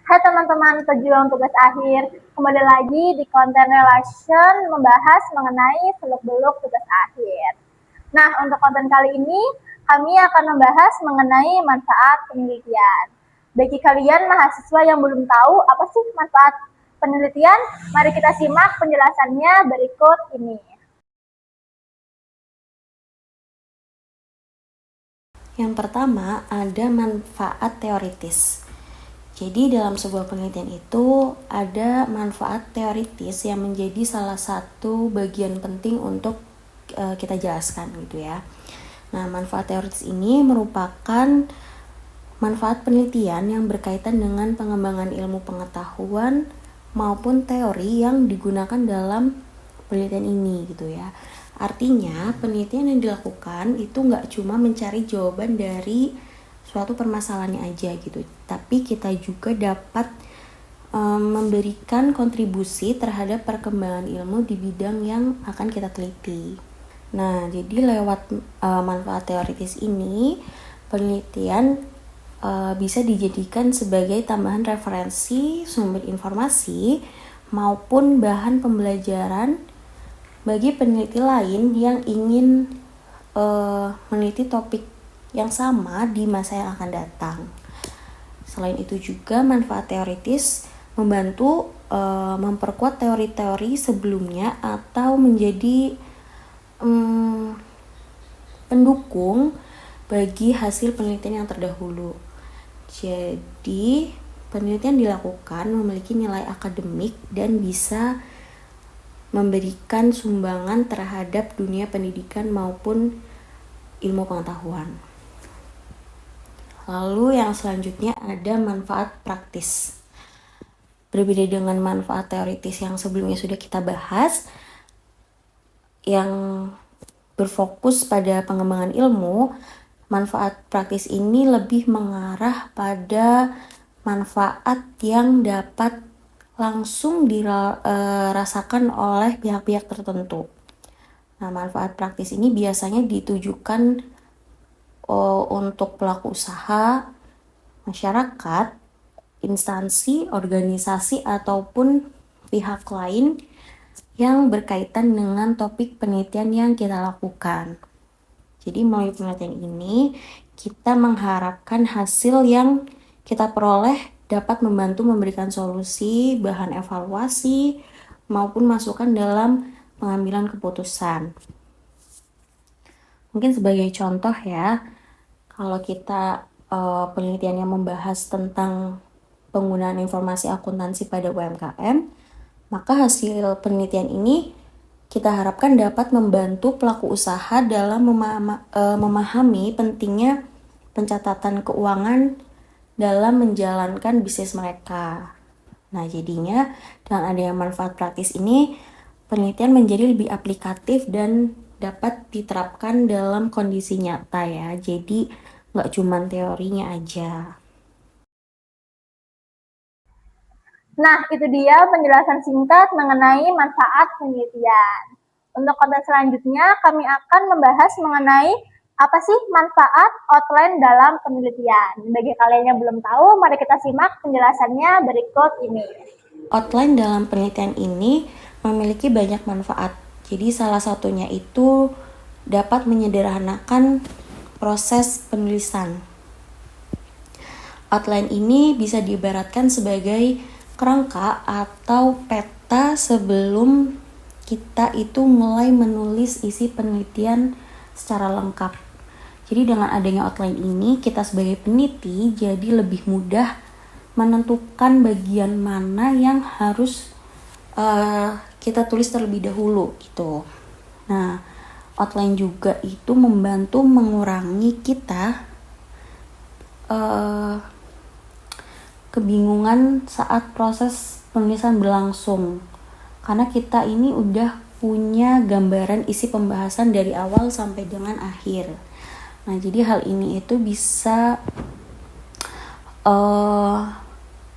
Hai teman-teman pejuang tugas akhir, kembali lagi di konten relation membahas mengenai seluk-beluk tugas akhir. Nah, untuk konten kali ini, kami akan membahas mengenai manfaat penelitian. Bagi kalian mahasiswa yang belum tahu apa sih manfaat penelitian, mari kita simak penjelasannya berikut ini. Yang pertama, ada manfaat teoritis. Jadi dalam sebuah penelitian itu ada manfaat teoritis yang menjadi salah satu bagian penting untuk kita jelaskan gitu ya. Nah, manfaat teoritis ini merupakan manfaat penelitian yang berkaitan dengan pengembangan ilmu pengetahuan maupun teori yang digunakan dalam penelitian ini gitu ya. Artinya penelitian yang dilakukan itu nggak cuma mencari jawaban dari suatu permasalahannya aja gitu, tapi kita juga dapat memberikan kontribusi terhadap perkembangan ilmu di bidang yang akan kita teliti. Nah, jadi lewat manfaat teoritis ini, penelitian bisa dijadikan sebagai tambahan referensi, sumber informasi, maupun bahan pembelajaran bagi peneliti lain yang ingin meneliti topik yang sama di masa yang akan datang. Selain itu juga manfaat teoritis membantu memperkuat teori-teori sebelumnya atau menjadi pendukung bagi hasil penelitian yang terdahulu. Jadi, penelitian dilakukan memiliki nilai akademik dan bisa memberikan sumbangan terhadap dunia pendidikan maupun ilmu pengetahuan. Lalu yang selanjutnya ada manfaat praktis. Berbeda dengan manfaat teoritis yang sebelumnya sudah kita bahas, yang berfokus pada pengembangan ilmu, manfaat praktis ini lebih mengarah pada manfaat yang dapat langsung dirasakan oleh pihak-pihak tertentu. Nah, manfaat praktis ini biasanya ditujukan untuk pelaku usaha, masyarakat, instansi, organisasi, ataupun pihak lain yang berkaitan dengan topik penelitian yang kita lakukan. Jadi melalui penelitian ini, kita mengharapkan hasil yang kita peroleh dapat membantu memberikan solusi, bahan evaluasi, maupun masukan dalam pengambilan keputusan. Mungkin sebagai contoh ya, kalau kita penelitiannya membahas tentang penggunaan informasi akuntansi pada UMKM, maka hasil penelitian ini kita harapkan dapat membantu pelaku usaha dalam memahami pentingnya pencatatan keuangan dalam menjalankan bisnis mereka. Nah, jadinya dengan adanya manfaat praktis ini, penelitian menjadi lebih aplikatif dan dapat diterapkan dalam kondisi nyata ya. Jadi nggak cuma teorinya aja. Nah, itu dia penjelasan singkat mengenai manfaat penelitian. Untuk konten selanjutnya, kami akan membahas mengenai apa sih manfaat outline dalam penelitian. Bagi kalian yang belum tahu, mari kita simak penjelasannya berikut ini. Outline dalam penelitian ini memiliki banyak manfaat. Jadi salah satunya itu dapat menyederhanakan proses penulisan. Outline ini bisa diibaratkan sebagai kerangka atau peta sebelum kita itu mulai menulis isi penelitian secara lengkap. Jadi dengan adanya outline ini, kita sebagai peneliti jadi lebih mudah menentukan bagian mana yang harus kita tulis terlebih dahulu gitu. Nah, outline juga itu membantu mengurangi kita kebingungan saat proses penulisan berlangsung, karena kita ini udah punya gambaran isi pembahasan dari awal sampai dengan akhir. Nah, jadi hal ini itu bisa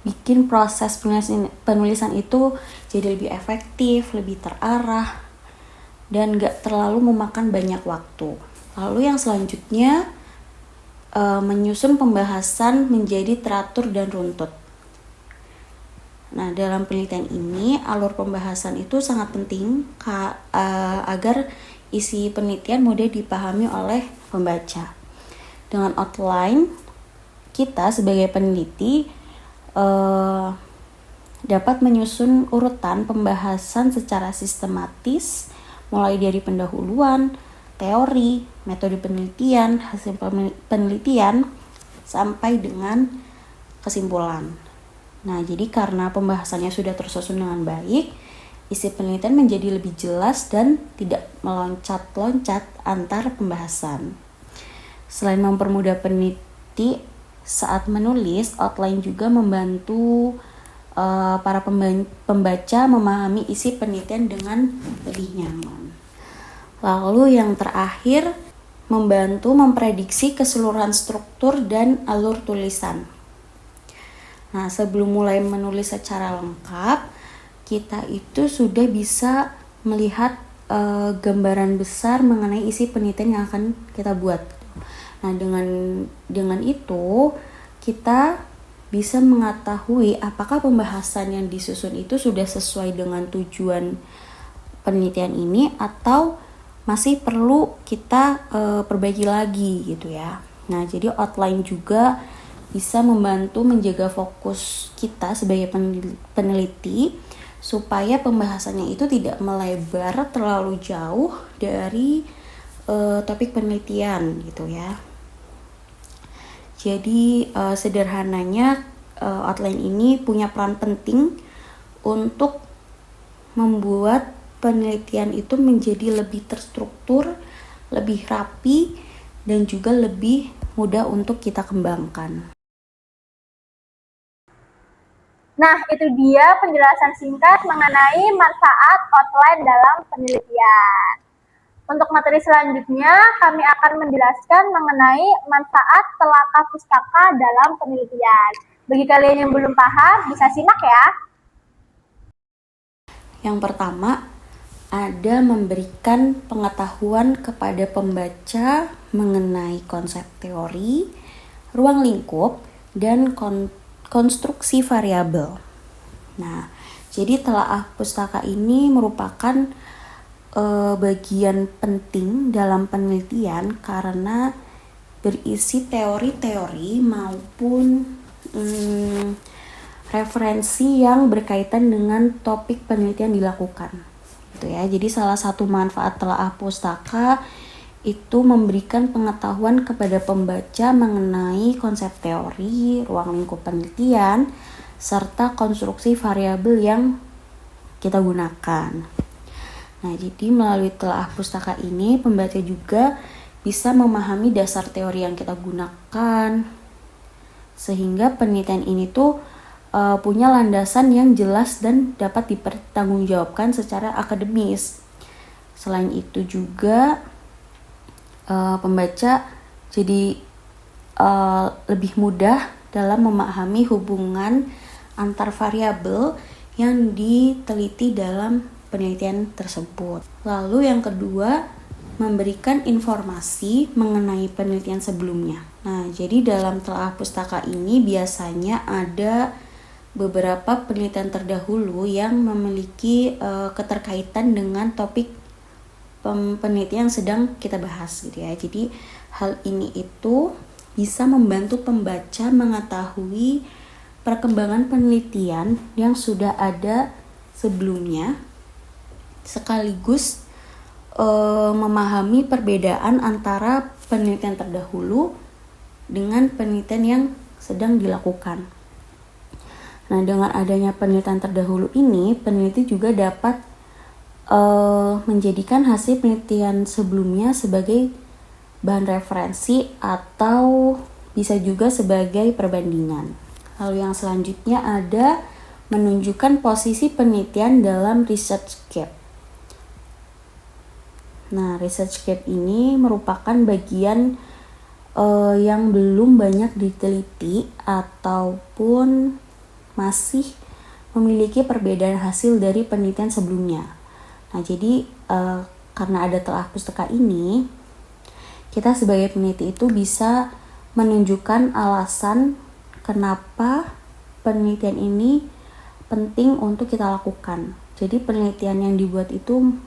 bikin proses penulisan itu jadi lebih efektif, lebih terarah, dan gak terlalu memakan banyak waktu. Lalu yang selanjutnya, menyusun pembahasan menjadi teratur dan runtut. Nah, dalam penelitian ini alur pembahasan itu sangat penting agar isi penelitian mudah dipahami oleh pembaca. Dengan outline, kita sebagai peneliti dapat menyusun urutan pembahasan secara sistematis, mulai dari pendahuluan, teori, metode penelitian, hasil penelitian, sampai dengan kesimpulan. Nah, jadi karena pembahasannya sudah tersusun dengan baik, isi penelitian menjadi lebih jelas dan tidak meloncat-loncat antar pembahasan. Selain mempermudah peneliti saat menulis, outline juga membantu para pembaca memahami isi penelitian dengan lebih nyaman. Lalu yang terakhir, membantu memprediksi keseluruhan struktur dan alur tulisan. Nah, sebelum mulai menulis secara lengkap, kita itu sudah bisa melihat gambaran besar mengenai isi penelitian yang akan kita buat. Nah, dengan itu kita bisa mengetahui apakah pembahasan yang disusun itu sudah sesuai dengan tujuan penelitian ini atau masih perlu kita perbaiki lagi gitu ya. Nah, jadi outline juga bisa membantu menjaga fokus kita sebagai peneliti supaya pembahasannya itu tidak melebar terlalu jauh dari topik penelitian gitu ya. Jadi sederhananya outline ini punya peran penting untuk membuat penelitian itu menjadi lebih terstruktur, lebih rapi, dan juga lebih mudah untuk kita kembangkan. Nah, itu dia penjelasan singkat mengenai manfaat outline dalam penelitian. Untuk materi selanjutnya, kami akan menjelaskan mengenai manfaat telaka pustaka dalam penelitian. Bagi kalian yang belum paham, bisa simak ya. Yang pertama, ada memberikan pengetahuan kepada pembaca mengenai konsep teori, ruang lingkup, dan konstruksi variabel. Nah, jadi telaah pustaka ini merupakan bagian penting dalam penelitian karena berisi teori-teori maupun referensi yang berkaitan dengan topik penelitian dilakukan. Gitu ya. Jadi salah satu manfaat telaah pustaka itu memberikan pengetahuan kepada pembaca mengenai konsep teori, ruang lingkup penelitian, serta konstruksi variabel yang kita gunakan. Nah, jadi melalui telaah pustaka ini, pembaca juga bisa memahami dasar teori yang kita gunakan, sehingga penelitian ini tuh punya landasan yang jelas dan dapat dipertanggungjawabkan secara akademis. Selain itu juga pembaca jadi lebih mudah dalam memahami hubungan antar variabel yang diteliti dalam penelitian tersebut. Lalu yang kedua, memberikan informasi mengenai penelitian sebelumnya. Nah, jadi dalam telaah pustaka ini biasanya ada beberapa penelitian terdahulu yang memiliki keterkaitan dengan topik penelitian yang sedang kita bahas gitu ya. Jadi hal ini itu bisa membantu pembaca mengetahui perkembangan penelitian yang sudah ada sebelumnya, sekaligus memahami perbedaan antara penelitian terdahulu dengan penelitian yang sedang dilakukan. Nah, dengan adanya penelitian terdahulu ini, peneliti juga dapat menjadikan hasil penelitian sebelumnya sebagai bahan referensi atau bisa juga sebagai perbandingan. Lalu yang selanjutnya ada menunjukkan posisi penelitian dalam ResearchGate. Nah, ResearchGate ini merupakan bagian yang belum banyak diteliti ataupun masih memiliki perbedaan hasil dari penelitian sebelumnya. Nah, jadi karena ada telaah pustaka ini, kita sebagai peneliti itu bisa menunjukkan alasan kenapa penelitian ini penting untuk kita lakukan. Jadi penelitian yang dibuat itu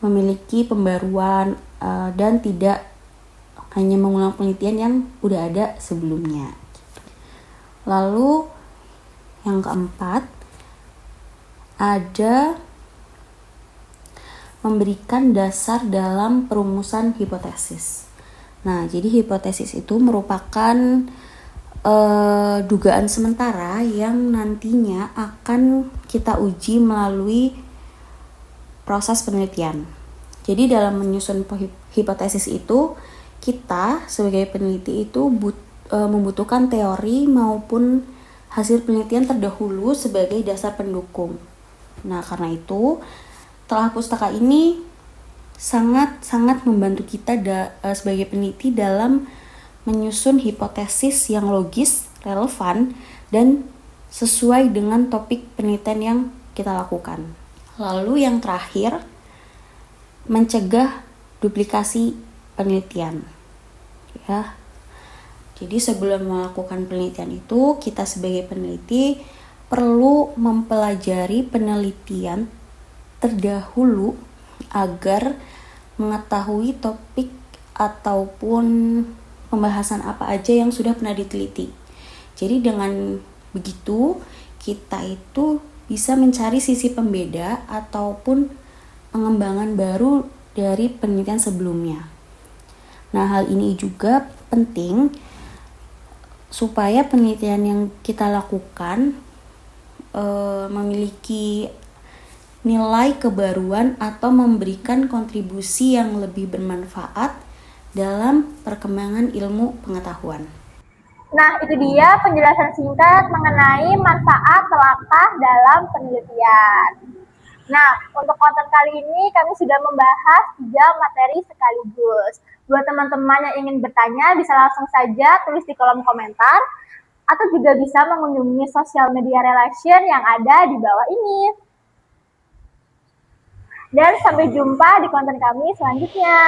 memiliki pembaruan dan tidak hanya mengulang penelitian yang udah ada sebelumnya. Lalu yang keempat, ada memberikan dasar dalam perumusan hipotesis. Nah, jadi hipotesis itu merupakan dugaan sementara yang nantinya akan kita uji melalui proses penelitian. Jadi dalam menyusun hipotesis itu, kita sebagai peneliti itu membutuhkan teori maupun hasil penelitian terdahulu sebagai dasar pendukung. Nah, karena itu telah pustaka ini sangat membantu kita sebagai peneliti dalam menyusun hipotesis yang logis, relevan, dan sesuai dengan topik penelitian yang kita lakukan. Lalu yang terakhir, mencegah duplikasi penelitian. Ya. Jadi sebelum melakukan penelitian itu, kita sebagai peneliti perlu mempelajari penelitian terdahulu agar mengetahui topik ataupun pembahasan apa aja yang sudah pernah diteliti. Jadi dengan begitu, kita itu bisa mencari sisi pembeda ataupun pengembangan baru dari penelitian sebelumnya. Nah, hal ini juga penting supaya penelitian yang kita lakukan memiliki nilai kebaruan atau memberikan kontribusi yang lebih bermanfaat dalam perkembangan ilmu pengetahuan. Nah, itu dia penjelasan singkat mengenai manfaat selangkah dalam penelitian. Nah, untuk konten kali ini kami sudah membahas 3 materi sekaligus. Buat teman-teman yang ingin bertanya, bisa langsung saja tulis di kolom komentar, atau juga bisa mengunjungi sosial media relation yang ada di bawah ini. Dan sampai jumpa di konten kami selanjutnya.